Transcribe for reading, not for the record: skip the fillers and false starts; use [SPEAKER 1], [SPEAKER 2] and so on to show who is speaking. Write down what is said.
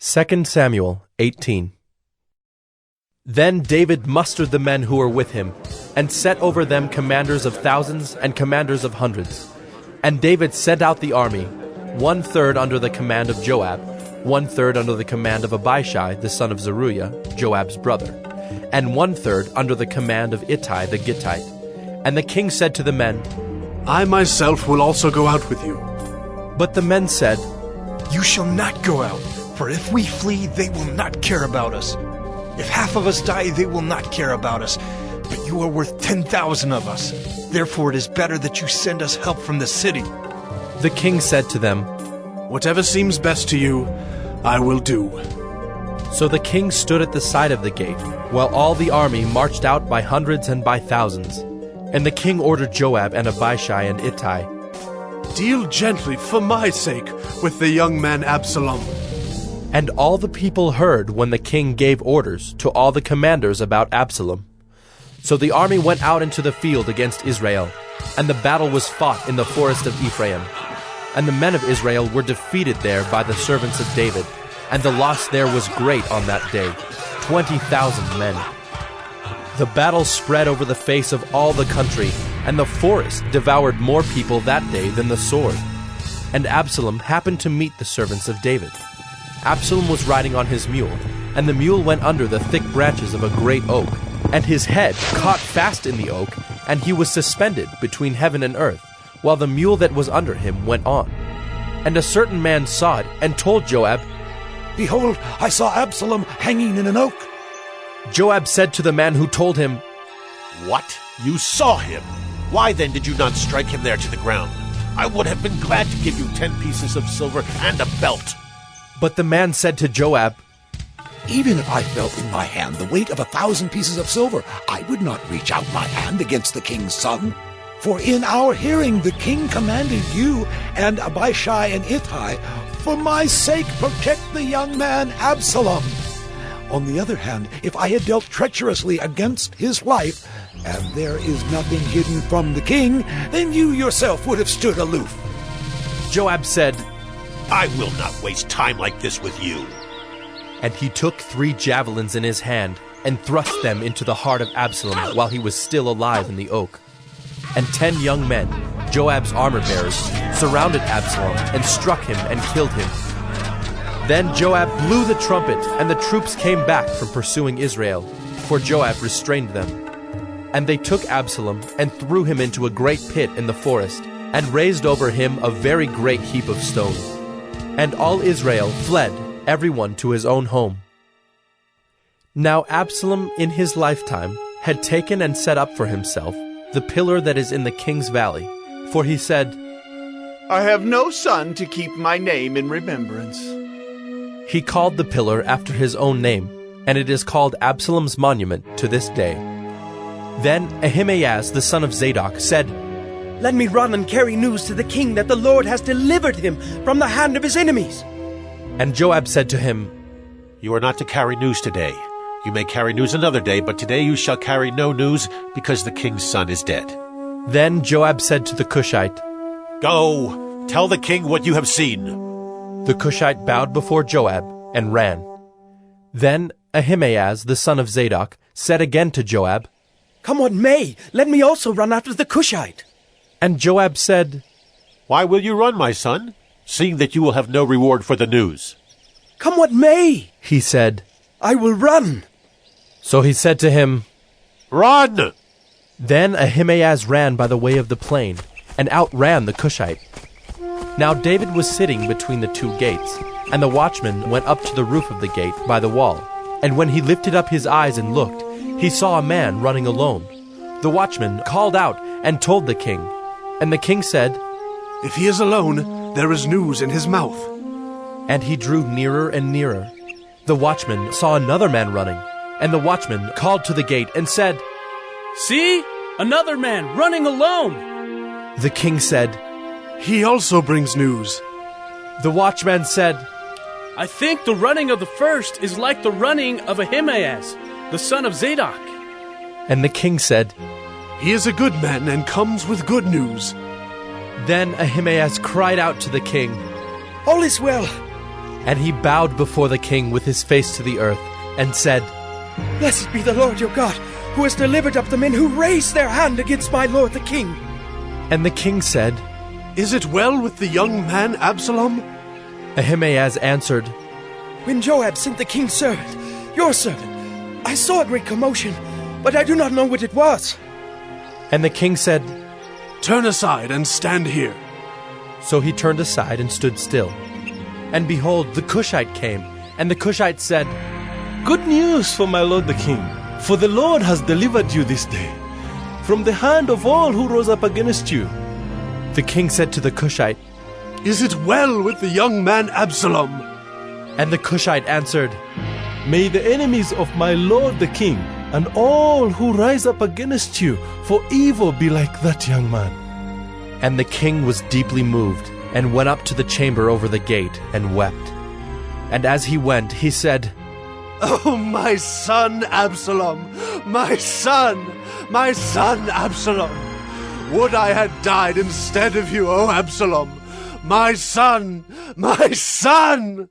[SPEAKER 1] 2 Samuel 18. Then David mustered the men who were with him, and set over them commanders of thousands and commanders of hundreds. And David sent out the army, 1/3 under the command of Joab, 1/3 under the command of Abishai the son of Zeruiah, Joab's brother, and 1/3 under the command of Ittai the Gittite. And the king said to the men,
[SPEAKER 2] I myself will also go out with you.
[SPEAKER 1] But the men said,
[SPEAKER 3] You shall not go out, for if we flee, they will not care about us. If half of us die, they will not care about us. But you are worth 10,000 of us. Therefore it is better that you send us help from the city.
[SPEAKER 1] The king said to them,
[SPEAKER 2] Whatever seems best to you, I will do.
[SPEAKER 1] So the king stood at the side of the gate, while all the army marched out by hundreds and by thousands. And the king ordered Joab and Abishai and Ittai,
[SPEAKER 2] Deal gently, for my sake, with the young man Absalom.
[SPEAKER 1] And all the people heard when the king gave orders to all the commanders about Absalom. So the army went out into the field against Israel, and the battle was fought in the forest of Ephraim. And the men of Israel were defeated there by the servants of David, and the loss there was great on that day, 20,000 men. The battle spread over the face of all the country, and the forest devoured more people that day than the sword. And Absalom happened to meet the servants of David. Absalom was riding on his mule, and the mule went under the thick branches of a great oak, and his head caught fast in the oak, and he was suspended between heaven and earth, while the mule that was under him went on. And a certain man saw it, and told Joab,
[SPEAKER 4] Behold, I saw Absalom hanging in an oak.
[SPEAKER 1] Joab said to the man who told him,
[SPEAKER 5] What? You saw him? Why then did you not strike him there to the ground? I would have been glad to give you 10 pieces of silver and a belt.
[SPEAKER 1] But the man said to Joab,
[SPEAKER 4] Even if I felt in my hand the weight of 1,000 pieces of silver, I would not reach out my hand against the king's son. For in our hearing the king commanded you and Abishai and Ittai, For my sake protect the young man Absalom. On the other hand, if I had dealt treacherously against his life, and there is nothing hidden from the king, then you yourself would have stood aloof.
[SPEAKER 1] Joab said,
[SPEAKER 5] I will not waste time like this with you.
[SPEAKER 1] And he took 3 javelins in his hand, and thrust them into the heart of Absalom while he was still alive in the oak. And 10 young men, Joab's armor-bearers, surrounded Absalom and struck him and killed him. Then Joab blew the trumpet, and the troops came back from pursuing Israel, for Joab restrained them. And they took Absalom and threw him into a great pit in the forest, and raised over him a very great heap of stones. And all Israel fled, everyone to his own home. Now Absalom in his lifetime had taken and set up for himself the pillar that is in the king's valley, for he said,
[SPEAKER 6] I have no son to keep my name in remembrance.
[SPEAKER 1] He called the pillar after his own name, and it is called Absalom's monument to this day. Then Ahimaaz the son of Zadok said,
[SPEAKER 7] Let me run and carry news to the king that the Lord has delivered him from the hand of his enemies.
[SPEAKER 1] And Joab said to him,
[SPEAKER 5] You are not to carry news today. You may carry news another day, but today you shall carry no news, because the king's son is dead.
[SPEAKER 1] Then Joab said to the Cushite,
[SPEAKER 5] Go, tell the king what you have seen.
[SPEAKER 1] The Cushite bowed before Joab and ran. Then Ahimaaz the son of Zadok said again to Joab,
[SPEAKER 7] Come what may, let me also run after the Cushite.
[SPEAKER 1] And Joab said,
[SPEAKER 5] Why will you run, my son, seeing that you will have no reward for the news?
[SPEAKER 7] Come what may,
[SPEAKER 1] he said,
[SPEAKER 7] I will run.
[SPEAKER 1] So he said to him,
[SPEAKER 5] Run!
[SPEAKER 1] Then Ahimaaz ran by the way of the plain, and outran the Cushite. Now David was sitting between the 2 gates, and the watchman went up to the roof of the gate by the wall. And when he lifted up his eyes and looked, he saw a man running alone. The watchman called out and told the king. And the king said,
[SPEAKER 2] If he is alone, there is news in his mouth.
[SPEAKER 1] And he drew nearer and nearer. The watchman saw another man running, and the watchman called to the gate and said,
[SPEAKER 8] See, another man running alone.
[SPEAKER 1] The king said,
[SPEAKER 2] He also brings news.
[SPEAKER 1] The watchman said,
[SPEAKER 8] I think the running of the first is like the running of Ahimaaz, the son of Zadok.
[SPEAKER 1] And the king said,
[SPEAKER 2] He is a good man and comes with good news.
[SPEAKER 1] Then Ahimaaz cried out to the king,
[SPEAKER 7] All is well.
[SPEAKER 1] And he bowed before the king with his face to the earth, and said,
[SPEAKER 7] Blessed be the Lord your God, who has delivered up the men who raised their hand against my lord the king.
[SPEAKER 1] And the king said,
[SPEAKER 2] Is it well with the young man Absalom?
[SPEAKER 1] Ahimaaz answered,
[SPEAKER 7] When Joab sent the king's servant, your servant, I saw a great commotion, but I do not know what it was.
[SPEAKER 1] And the king said,
[SPEAKER 2] Turn aside and stand here.
[SPEAKER 1] So he turned aside and stood still. And behold, the Cushite came, and the Cushite said,
[SPEAKER 9] Good news for my lord the king, for the Lord has delivered you this day from the hand of all who rose up against you.
[SPEAKER 1] The king said to the Cushite,
[SPEAKER 2] Is it well with the young man Absalom?
[SPEAKER 1] And the Cushite answered,
[SPEAKER 9] May the enemies of my lord the king and all who rise up against you for evil be like that young man.
[SPEAKER 1] And the king was deeply moved, and went up to the chamber over the gate, and wept. And as he went, he said,
[SPEAKER 2] Oh, my son Absalom, my son Absalom. Would I had died instead of you, O Absalom, my son, my son!